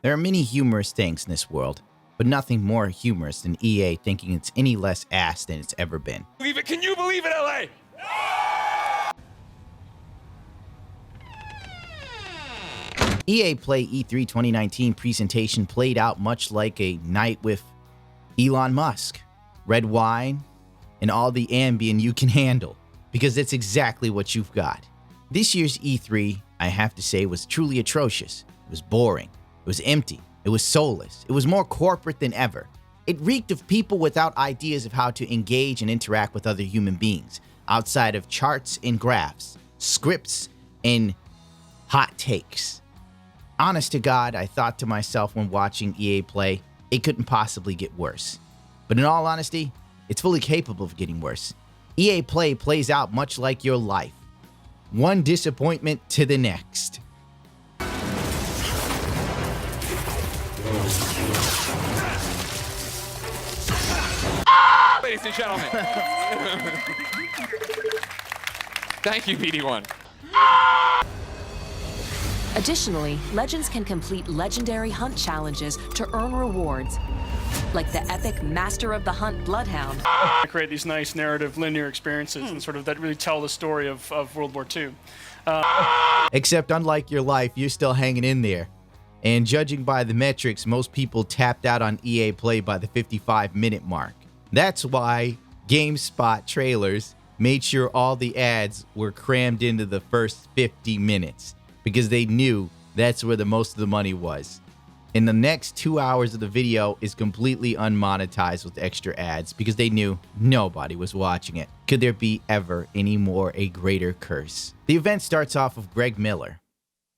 There are many humorous things in this world, but nothing more humorous than EA thinking it's any less ass than it's ever been. Believe it? Can you believe it, LA? EA Play E3 2019 presentation played out much like a night with Elon Musk. Red wine and all the Ambien you can handle, because that's exactly what you've got. This year's E3, I have to say, was truly atrocious. It was boring. It was empty. It was soulless. It was more corporate than ever. It reeked of people without ideas of how to engage and interact with other human beings, outside of charts and graphs, scripts, and hot takes. Honest to God, I thought to myself when watching EA play, it couldn't possibly get worse. But in all honesty, it's fully capable of getting worse. EA Play plays out much like your life. One disappointment to the next. Ladies and gentlemen. Thank you, BD1. Additionally, Legends can complete legendary hunt challenges to earn rewards, like the epic Master of the Hunt Bloodhound. I create these nice narrative linear experiences and sort of that really tell the story of World War II. Except unlike your life, you're still hanging in there. And judging by the metrics, most people tapped out on EA Play by the 55-minute mark. That's why GameSpot trailers made sure all the ads were crammed into the first 50 minutes, because they knew that's where the most of the money was. And the next 2 hours of the video is completely unmonetized with extra ads, because they knew nobody was watching it. Could there be ever any more a greater curse? The event starts off with Greg Miller.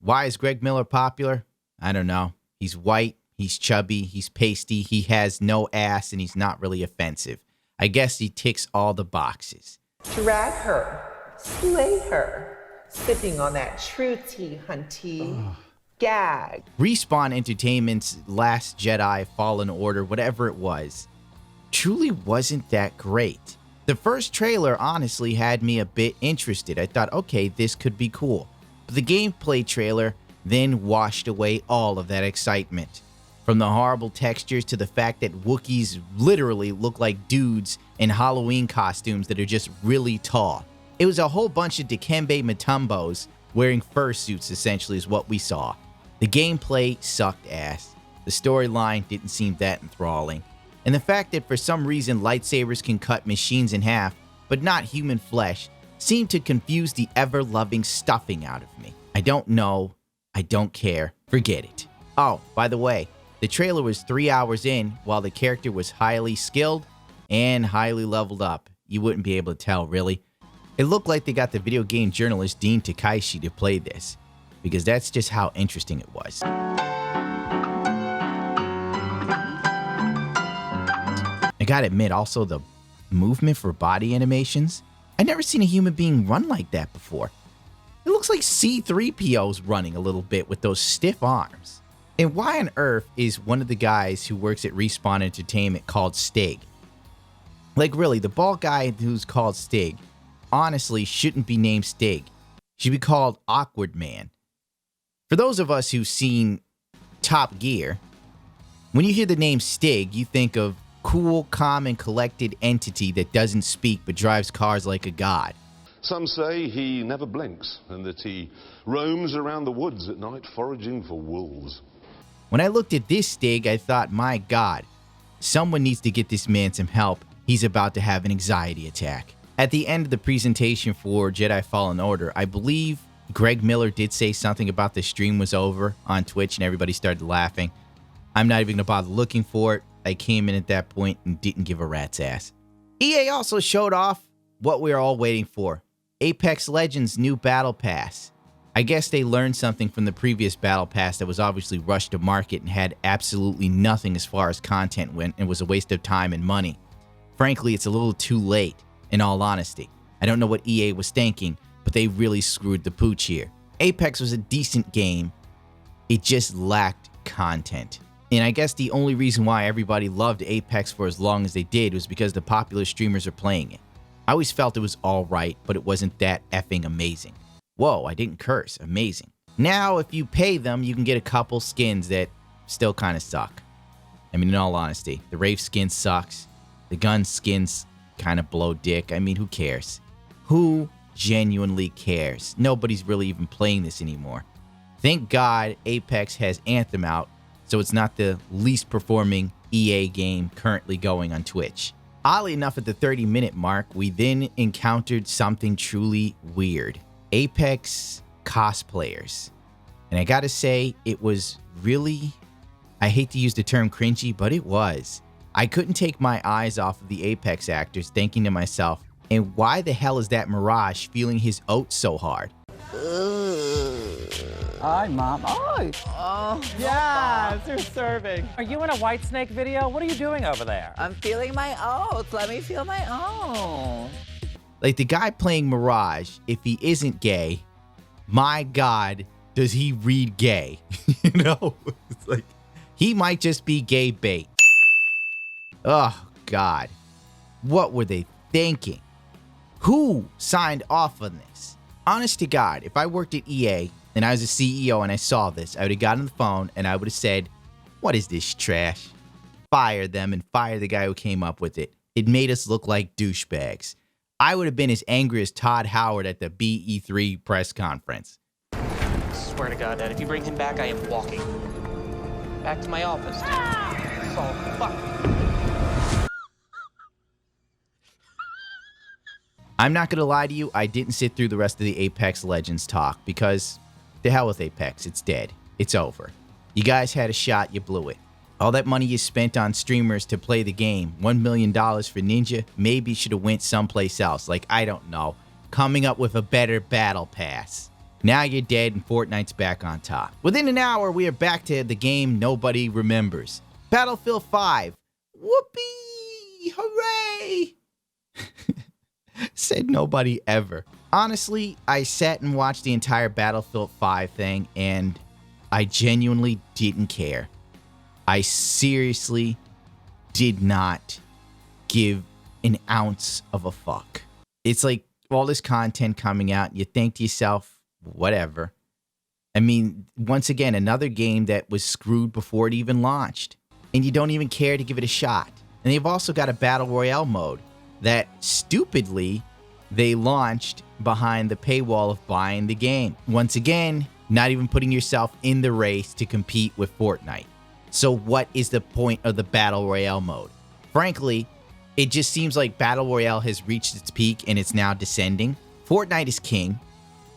Why is Greg Miller popular? I don't know. He's white, he's chubby, he's pasty, he has no ass, and he's not really offensive. I guess he ticks all the boxes. Drag her, slay her, sipping on that true tea, hunty. Gag. Respawn Entertainment's Last Jedi Fallen Order, whatever it was, truly wasn't that great. The first trailer honestly had me a bit interested. I thought, okay, this could be cool. But the gameplay trailer then washed away all of that excitement. From the horrible textures to the fact that Wookiees literally look like dudes in Halloween costumes that are just really tall. It was a whole bunch of Dikembe Mutombos wearing fursuits, essentially, is what we saw. The gameplay sucked ass. The storyline didn't seem that enthralling. And the fact that for some reason lightsabers can cut machines in half, but not human flesh, seemed to confuse the ever-loving stuffing out of me. I don't know. I don't care. Forget it. Oh, by the way, the trailer was 3 hours in, while the character was highly skilled and highly leveled up. You wouldn't be able to tell, really. It looked like they got the video game journalist Dean Takaishi to play this, because that's just how interesting it was. I gotta admit, also the movement for body animations. I've never seen a human being run like that before. It looks like C-3PO's running a little bit with those stiff arms. And why on earth is one of the guys who works at Respawn Entertainment called Stig? Like really, the bald guy who's called Stig honestly shouldn't be named Stig. Should be called Awkward Man. For those of us who've seen Top Gear, when you hear the name Stig, you think of cool, calm, and collected entity that doesn't speak but drives cars like a god. Some say he never blinks and that he roams around the woods at night foraging for wolves. When I looked at this Stig, I thought, my god, someone needs to get this man some help. He's about to have an anxiety attack. At the end of the presentation for Jedi Fallen Order, I believe Greg Miller did say something about the stream was over on Twitch and everybody started laughing. I'm not even going to bother looking for it. I came in at that point and didn't give a rat's ass. EA also showed off what we were all waiting for. Apex Legends' new Battle Pass. I guess they learned something from the previous Battle Pass that was obviously rushed to market and had absolutely nothing as far as content went and was a waste of time and money. Frankly, it's a little too late, in all honesty. I don't know what EA was thinking, but they really screwed the pooch here. Apex was a decent game. It just lacked content. And I guess the only reason why everybody loved Apex for as long as they did was because the popular streamers are playing it. I always felt it was alright, but it wasn't that effing amazing. Whoa, I didn't curse. Amazing. Now, if you pay them, you can get a couple skins that still kind of suck. I mean, in all honesty, the Wraith skin sucks. The gun skins kind of blow dick. I mean, who cares? Who genuinely cares? Nobody's really even playing this anymore. Thank God Apex has Anthem out, so it's not the least performing EA game currently going on Twitch. Oddly enough, at the 30-minute mark, we then encountered something truly weird. Apex cosplayers. And I gotta say, it was really, I hate to use the term cringy, but it was. I couldn't take my eyes off of the Apex actors, thinking to myself, and why the hell is that Mirage feeling his oats so hard? Hi, Mom. Oh, yes, you're serving. Are you in a Whitesnake video? What are you doing over there? I'm feeling my oats. Let me feel my oats. Like, the guy playing Mirage, if he isn't gay, my God, does he read gay? You know? It's like, he might just be gay bait. Oh, God. What were they thinking? Who signed off on this? Honest to God, if I worked at EA and I was a CEO and I saw this, I would have gotten on the phone and I would have said, what is this trash? Fire them and fire the guy who came up with it. It made us look like douchebags. I would have been as angry as Todd Howard at the BE3 press conference. Swear to God, Dad, if you bring him back, I am walking. Back to my office. Oh, fuck. I'm not going to lie to you, I didn't sit through the rest of the Apex Legends talk because the hell with Apex, it's dead. It's over. You guys had a shot, you blew it. All that money you spent on streamers to play the game, $1 million for Ninja, maybe you should have went someplace else, like, I don't know, coming up with a better battle pass. Now you're dead and Fortnite's back on top. Within an hour, we are back to the game nobody remembers. Battlefield 5. Whoopee! Hooray! Said nobody ever. Honestly, I sat and watched the entire Battlefield 5 thing, and I genuinely didn't care. I seriously did not give an ounce of a fuck. It's like all this content coming out, and you think to yourself, whatever. I mean, once again, another game that was screwed before it even launched, and you don't even care to give it a shot. And they've also got a Battle Royale mode that stupidly they launched behind the paywall of buying the game. Once again, not even putting yourself in the race to compete with Fortnite. So what is the point of the Battle Royale mode? Frankly, it just seems like Battle Royale has reached its peak and it's now descending. Fortnite is king.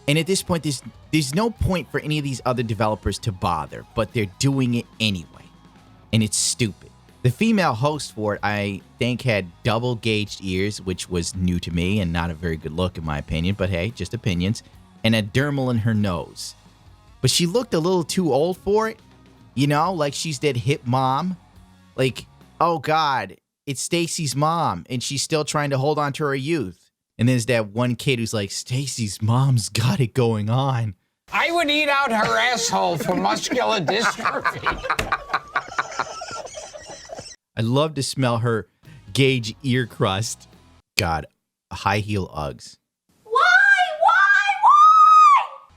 And at this point, there's no point for any of these other developers to bother, but they're doing it anyway. And it's stupid. The female host for it, I think, had double-gauged ears, which was new to me and not a very good look in my opinion, but hey, just opinions, and a dermal in her nose. But she looked a little too old for it, you know, like she's that hip mom. Like, oh God, it's Stacy's mom, and she's still trying to hold on to her youth. And there's that one kid who's like, Stacy's mom's got it going on. I would eat out her asshole for muscular dystrophy. I love to smell her gauge ear crust. God, high heel Uggs. Why?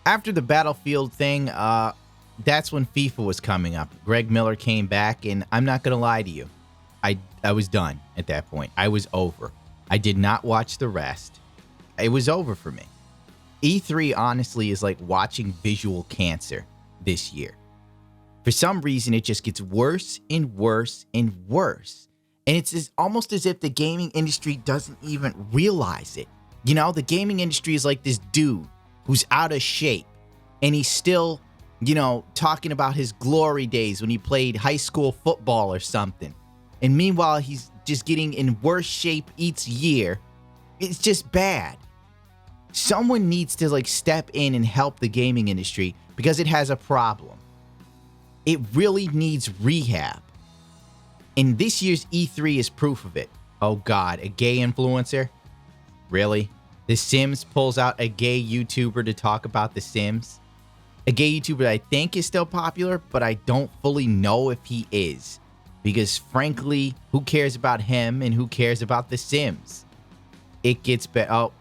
After the Battlefield thing, that's when FIFA was coming up. Greg Miller came back, and I'm not going to lie to you. I was done at that point. I was over. I did not watch the rest. It was over for me. E3, honestly, is like watching visual cancer this year. For some reason, it just gets worse and worse and worse. And it's almost as if the gaming industry doesn't even realize it. You know, the gaming industry is like this dude who's out of shape. And he's still, you know, talking about his glory days when he played high school football or something. And meanwhile, he's just getting in worse shape each year. It's just bad. Someone needs to like step in and help the gaming industry because it has a problem. It really needs rehab. And this year's E3 is proof of it. Oh God, a gay influencer? Really? The Sims pulls out a gay YouTuber to talk about The Sims? A gay YouTuber I think is still popular, but I don't fully know if he is. Because frankly, who cares about him and who cares about The Sims? It gets better. Oh,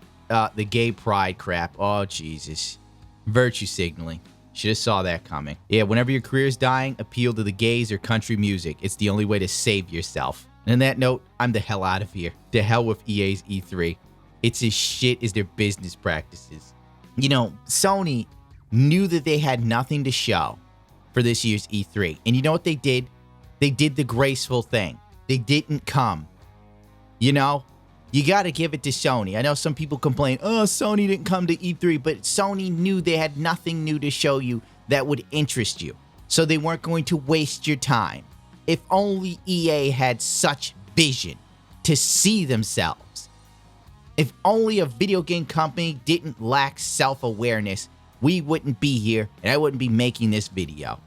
the gay pride crap. Oh, Jesus. Virtue signaling. Should have saw that coming. Yeah, whenever your career is dying, appeal to the gays or country music. It's the only way to save yourself. And on that note, I'm the hell out of here. To hell with EA's E3. It's as shit as their business practices. You know, Sony knew that they had nothing to show for this year's E3. And you know what they did? They did the graceful thing. They didn't come. You know, you got to give it to Sony. I know some people complain, oh, Sony didn't come to E3, but Sony knew they had nothing new to show you that would interest you. So they weren't going to waste your time. If only EA had such vision to see themselves. If only a video game company didn't lack self-awareness, we wouldn't be here and I wouldn't be making this video.